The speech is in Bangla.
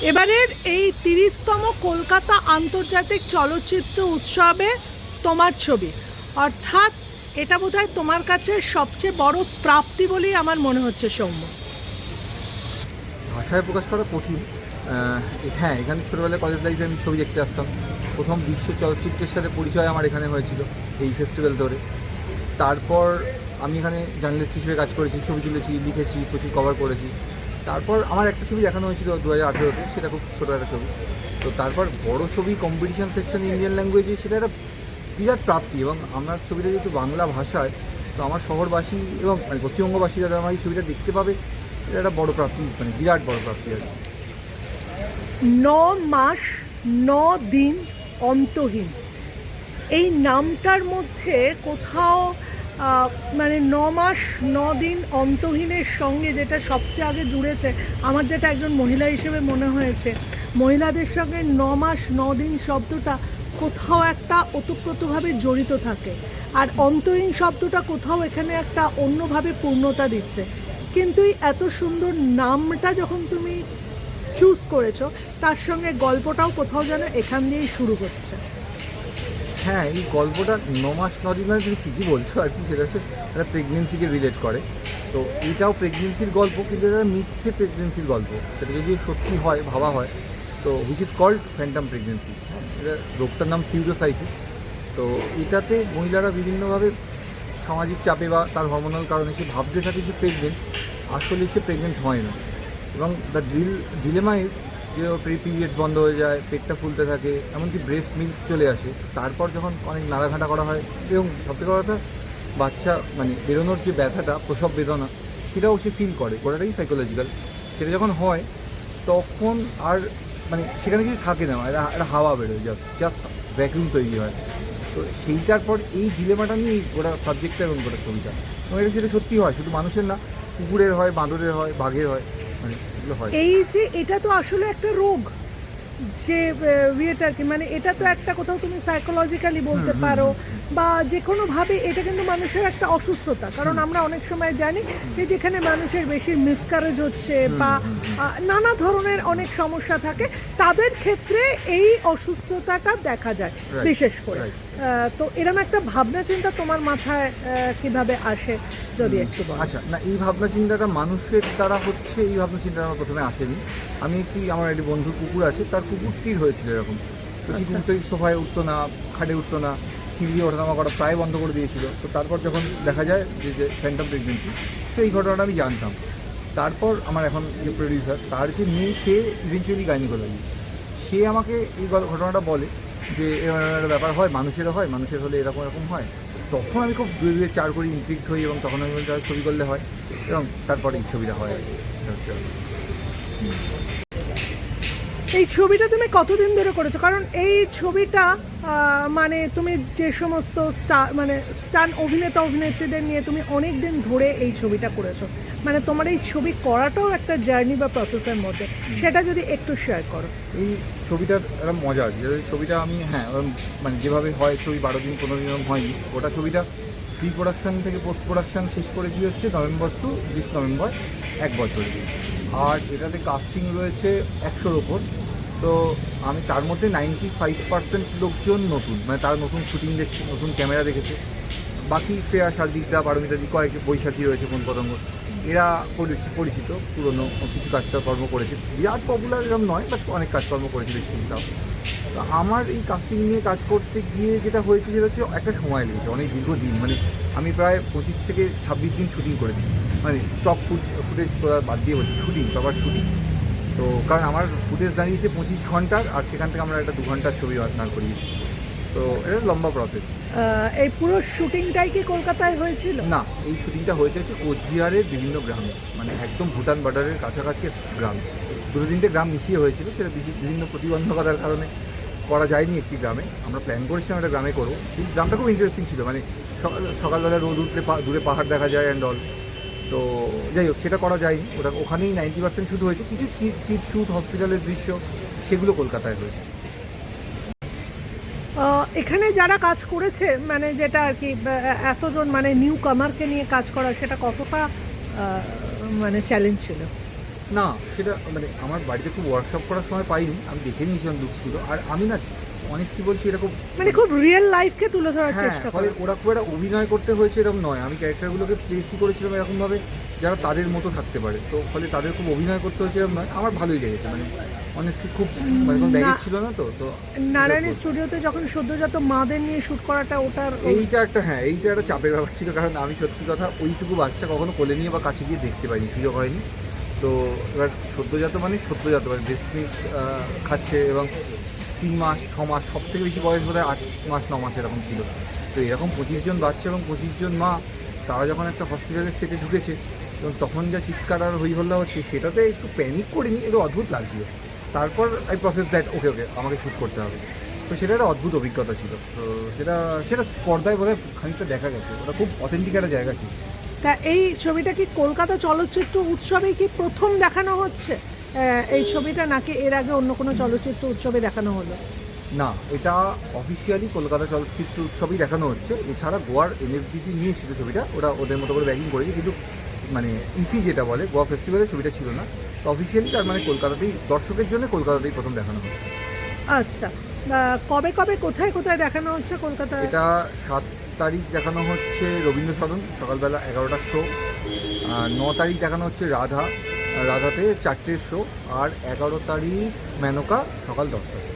এবারের এই 30তম কলকাতা আন্তর্জাতিক চলচ্চিত্র উৎসবে তোমার ছবি, অর্থাৎ এটা বোধহয় তোমার কাছে সবচেয়ে বড় প্রাপ্তি বলেই আমার মনে হচ্ছে সৌম্য। ভাষায় প্রকাশ করা কঠিন। হ্যাঁ, এখানে ছোটোবেলায় কলেজ লাইফে আমি ছবি দেখতে আসতাম। প্রথম বিশ্ব চলচ্চিত্রের সাথে পরিচয় আমার এখানে হয়েছিল এই ফেস্টিভ্যাল ধরে। তারপর আমি এখানে জার্নালিস্ট হিসেবে কাজ করেছি, ছবি তুলেছি, লিখেছি, প্রচুর কভার করেছি। তারপর আমার একটা ছবি দেখানো হয়েছিল 2018-তে, সেটা খুব ছোটো একটা ছবি। তো তারপর বড় ছবি কম্পিটিশন সেকশন ইন্ডিয়ান ল্যাঙ্গুয়েজে, সেটা একটা বিরাট প্রাপ্তি। এবং আমার ছবিটা যেহেতু বাংলা ভাষায়, তো আমার শহরবাসী এবং পশ্চিমবঙ্গবাসী যারা আমার এই ছবিটা দেখতে পাবে, এটা একটা বড় প্রাপ্তি, বিরাট বড় প্রাপ্তি আর কি। 9 মাস 9 দিন অন্তহীন, এই নামটার মধ্যে কোথাও 9 মাস 9 দিন অন্তহীনের সঙ্গে যেটা সবচেয়ে আগে জুড়েছে, আমার যেটা একজন মহিলা হিসেবে মনে হয়েছে, মহিলাদের সঙ্গে 9 মাস 9 দিন শব্দটা কোথাও একটা ওতপ্রোতভাবে জড়িত থাকে, আর অন্তহীন শব্দটা কোথাও এখানে একটা অন্যভাবে পূর্ণতা দিচ্ছে। কিন্তু এই এত সুন্দর নামটা যখন তুমি চুজ করেছো, তার সঙ্গে গল্পটাও কোথাও যেন এখান দিয়েই শুরু হচ্ছে। হ্যাঁ, এই গল্পটা 9 মাস 9 দিন মানে তুমি ঠিকই বলছো আর কি, সেটা হচ্ছে একটা প্রেগনেন্সিকে রিলেট করে। তো এটাও প্রেগনেন্সির গল্প, কিন্তু এটা মিথ্যে প্রেগনেন্সির গল্প। সেটা যদি সত্যি হয়, ভাবা হয়, তো which is called phantom pregnancy. এটা রোগটার নাম সিউডোসাইসিস। তো এটাতে মহিলারা বিভিন্নভাবে সামাজিক চাপে বা তার হরমোনাল কারণে সে ভাবতে থাকে যে প্রেগনেন্ট, আসলে সে প্রেগনেন্ট হয় না। এবং দ্য ডিলেমা ইজ যে পিরিয়ডস বন্ধ হয়ে যায়, পেটটা ফুলতে থাকে, এমনকি ব্রেস্ট মিল্ক চলে আসে। তারপর যখন অনেক নাড়াঘাটা করা হয়, এবং সবথেকে বড় কথা, বাচ্চা বেরোনোর যে ব্যথাটা, প্রসব বেদনা, সেটাও সে ফিল করে, ওটাটাই সাইকোলজিক্যাল। সেটা যখন হয় তখন আর সেখানে কিছু থাকে না, একটা হাওয়া বেরোয়, জাস্ট ভ্যাকুয়াম তৈরি হয়। তো সেইটার পর এই ডিলেমাটা নিয়েই গোটা সাবজেক্টটা এবং গোটা ছবিটা। এবং এটা সেটা সত্যি হয়, শুধু মানুষের না, কুকুরের হয়, বাঁদরের হয়, বাঘের হয়, এগুলো হয়। এই যে এটা তো আসলে একটা রোগ, যে ইয়েটা আর কি, এটা তো একটা কোথাও তুমি সাইকোলজিক্যালি বলতে পারো, বা যে কোনোভাবে এটা কিন্তু মানুষের একটা অসুস্থতা। কারণ আমরা অনেক সময় জানি যে যেখানে মানুষের বেশি মিসক্যারেজ হচ্ছে বা নানা ধরনের অনেক সমস্যা থাকে, তাদের ক্ষেত্রে এই অসুস্থতাটা দেখা যায় বিশেষ করে। তো এরকম একটা ভাবনা চিন্তা তোমার মাথায় কিভাবে আসে যদি একটু বলো। আচ্ছা, না, এই ভাবনা চিন্তাটা মানুষের দ্বারা হচ্ছে, এই ভাবনা চিন্তাটা আমার প্রথমে আসেনি। আমার একটি বন্ধুর কুকুর আছে, তার কুকুরটির হয়েছিল এরকম। তো কুকুরটি সোফায় উঠতো না, খাটে উঠতো না, সিঁড়ি ওঠানামা করা প্রায় বন্ধ করে দিয়েছিল। তো তারপর যখন দেখা যায় যে ফ্যান্টাম প্রেগনেন্সি, তো এই ঘটনাটা আমি জানতাম। তারপর আমার এখন যে প্রডিউসার, তার যে মেয়ে, সে ইভেনচুয়ালি গাইনিকোলজি, সে আমাকে এই ঘটনাটা বলে যে এরকম একটা ব্যাপার হয়, মানুষেরও হয়, মানুষের হলে এরকম এরকম হয়। তখন আমি খুব 2-4 করে ইনট্রিক্ট হই, এবং তখন আমি বলতে ছবি করলে হয়, এবং তারপরে এই ছবিটা হয়। এই ছবিটা তুমি কতদিন ধরে করেছো? কারণ এই ছবিটা তুমি যে সমস্ত স্টার অভিনেতা অভিনেত্রীদের নিয়ে তুমি অনেক দিন ধরে এই ছবিটা করেছো, তোমার এই ছবি করাটাও একটা জার্নি বা প্রসেসের মধ্যে, সেটা যদি একটু শেয়ার করো। এই ছবিটার একটা মজা আছে, ছবিটা আমি যেভাবে হয় ছবি 12 দিন 15 দিন হয়নি। ওটা ছবিটা প্রি প্রোডাকশান থেকে পোস্ট প্রোডাকশান শেষ করেছি হচ্ছে নভেম্বর টু 20 নভেম্বর, 1 বছর। আর এটাতে কাস্টিং রয়েছে 100-র ওপর। তো আমি তার মধ্যে 95% লোকজন নতুন, তারা নতুন শুটিং দেখছে, নতুন ক্যামেরা দেখেছে। বাকি শ্রেয়া, শারদিকদা, পারমিতাদি, কয়েক বৈশাখী রয়েছে, কোন পতঙ্গ, এরা পরিচিত, পুরনো কিছু কাজকর্ম করেছে। বিরাট পপুলার এরকম নয়, বাট অনেক কাজকর্ম করেছে বেশিরভাগ। তো আমার এই কাস্টিং নিয়ে কাজ করতে গিয়ে যেটা হয়েছে, সেটা হচ্ছে একটা সময় লেগেছে, অনেক দীর্ঘদিন। আমি প্রায় 25 থেকে 26 দিন শুটিং করেছি, স্টক ফুটেজ বাদ দিয়ে বলছি, সবার শুটিং। তো কারণ আমার ফুটেজ দাঁড়িয়েছে 25 ঘন্টার, আর সেখান থেকে আমরা একটা 2 ঘন্টার ছবি আপনার করি। তো এটা লম্বা প্রসেস। এই পুরো শুটিংটাই কি কলকাতায় হয়েছিল? না, এই শুটিংটা হয়েছে কোচবিহারের বিভিন্ন গ্রামে, একদম ভুটান বর্ডারের কাছাকাছি গ্রাম। 2-3টে গ্রাম মিশিয়ে হয়েছিল, সেটা বিভিন্ন প্রতিবন্ধকতার কারণে করা যায়নি একটি গ্রামে। আমরা প্ল্যান করেছিলাম একটা গ্রামে করবো। এই গ্রামটা খুব ইন্টারেস্টিং ছিল, সকালবেলা রোদ উঠলে দূরে পাহাড় দেখা যায় অ্যান্ড অল। তো যাই হোক, সেটা করা যায়নি। ওখানেই 90% শুট হয়েছে। কিছু চিট শ্যুট, হসপিটালের দৃশ্য, সেগুলো কলকাতায় হয়েছে। এখানে যারা কাজ করেছে, যেটা আর কি এতজন নিউ কামারকে নিয়ে কাজ করা, সেটা কতটা চ্যালেঞ্জ ছিল? না, সেটা মানে আমার বাড়িতে খুব ওয়ার্কশপ করার সময় পাইনি, আমি দেখে নিয়েছিলাম লুকসগুলো। আর আমি না অনেস্টলি বলছি, এরকম মানে খুব রিয়েল লাইফকে তুলে ধরার হ্যাঁ, চেষ্টা ফলে করে। ওরা খুব একটা অভিনয় করতে হয়েছে এরকম নয়, আমি ক্যারেক্টারগুলোকে প্লেসই করেছিলাম এরকমভাবে যারা তাদের মতো থাকতে পারে, তো ফলে তাদের খুব অভিনয় করতে হয়েছে এরকম নয়, আমার ভালোই লেগেছে। মানে অনেস্টলি খুব মানে কোনো ব্যাগেজ ছিল না, তো তো নারায়ণী স্টুডিওতে যখন সদ্যজাত মাদের নিয়ে শুট করাটা, ওটার এইটা একটা, হ্যাঁ এইটা একটা চাপের ব্যাপার ছিল, কারণ আমি সত্যি কথা ওইটুকু বাচ্চা কখনো কোলে নিয়ে বা কাছে গিয়ে দেখতে পাইনি, সুযোগ হয়নি। তো এবার সদ্যজাত মানে ব্রেস্ট মিল্ক খাচ্ছে, এবং 3 মাস 6 মাস, সব থেকে বেশি বয়স বোধ হয় 8 মাস 9 মাস এরকম ছিল। তো এরকম 25 জন বাচ্চা এবং 25 জন মা, তারা যখন একটা হসপিটালের সেটে ঢুকেছে এবং তখন যা চিৎকার আর হইহল্লা হচ্ছে, সেটাতে একটু প্যানিক করিনি, একটু অদ্ভুত লাগছিল। তারপর আই প্রসেস দ্যাট, ওকে আমাকে শ্যুট করতে হবে। তো সেটা একটা অদ্ভুত অভিজ্ঞতা ছিল। তো সেটা সেটা পর্দায় বোধহয় খানিকটা দেখা গেছে, ওটা খুব অথেন্টিক একটা জায়গা ছিল। তা এই ছবিটা কি কলকাতা চলচ্চিত্র উৎসবে কি প্রথম দেখানো হচ্ছে এই ছবিটা, নাকি এর আগে অন্য কোনো চলচ্চিত্র উৎসবে দেখানো হলো? না, এটা অফিসিয়ালি কলকাতা চলচ্চিত্র উৎসবই দেখানো হচ্ছে। এছাড়া গোয়ার এনএফডিসি নিয়ে এসেছিল ছবিটা, ওরা ওদের মতো করে ব্যাগিং করেছে, কিন্তু মানে ইসি যেটা বলে গোয়া ফেস্টিভ্যালে ছবিটা ছিল না। তো অফিসিয়ালি তার মানে কলকাতাতেই, দর্শকের জন্য কলকাতাতেই প্রথম দেখানো হচ্ছে। আচ্ছা, কবে কবে কোথায় কোথায় দেখানো হচ্ছে কলকাতায়? এটা 7 তারিখ দেখানো হচ্ছে রবীন্দ্র সদন, সকালবেলা 11টার শো। 9 তারিখ দেখানো হচ্ছে রাধাতে 4টের শো। আর 11 তারিখ মেনকা সকাল 10টায়।